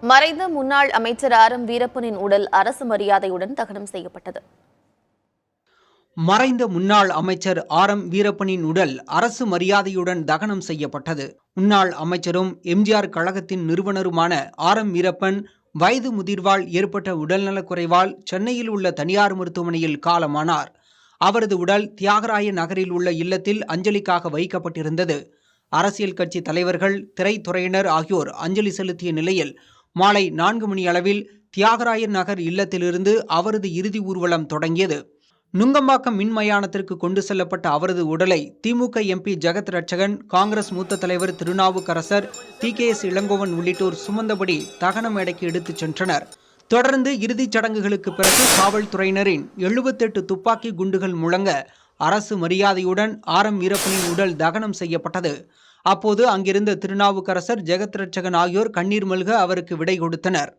மறைந்த முன்னாள் அமைச்சர் ஆர்.எம். வீரப்பனின் உடல் அரசு மரியாதையுடன் தகனம் செய்யப்பட்டது. மறைந்த முன்னாள் அமைச்சர் ஆர்.எம். வீரப்பனின் உடல் அரசு மரியாதையுடன் தகனம் செய்யப்பட்டது. முன்னாள் அமைச்சரும் எம்ஜிஆர் கழகத்தின் நிறுவனருமான ஆர்.எம். வீரப்பன் வயது முதிர்வால் ஏற்பட்ட உடல்நலக்குறைவால் சென்னையில் உள்ள தனியார் மருத்துவமனையில் காலமானார். அவரது உடல் தியாகராய நகரில் உள்ள இல்லத்தில் அஞ்சலிக்காக வைக்கப்பட்டிருந்தது. அரசியல் கட்சி தலைவர்கள், திரைத்துறையினர் ஆகியோர் அஞ்சலி செலுத்திய நிலையில் மாலை 4 மணி அளவில் தியாகராயர் நகர் இல்லத்திலிருந்து அவரது இறுதி ஊர்வலம் தொடங்கியது. நுங்கம்பாக்கம் மின் மயானத்திற்கு கொண்டு செல்லப்பட்ட அவரது உடலை திமுக எம்பி ஜெகத் ரட்சகன், காங்கிரஸ் மூத்த தலைவர் திருநாவுக்கரசர், டி.கே.எஸ். இளங்கோவன் உள்ளிட்டோர் சுமந்தபடி தகன மேடைக்கு எடுத்துச் சென்றனர். தொடர்ந்து இறுதிச் சடங்குகளுக்கு பிறகு காவல்துறையினரின் 78 துப்பாக்கி குண்டுகள் முழங்க அரசு மரியாதையுடன் ஆர்.எம். வீரப்பனின் உடல் தகனம் செய்யப்பட்டது. அப்போது அங்கிருந்த திருநாவுக்கரசர், ஜெகத் ரட்சகன் ஆகியோர் கண்ணீர் மல்க அவருக்கு விடை கொடுத்தனர்.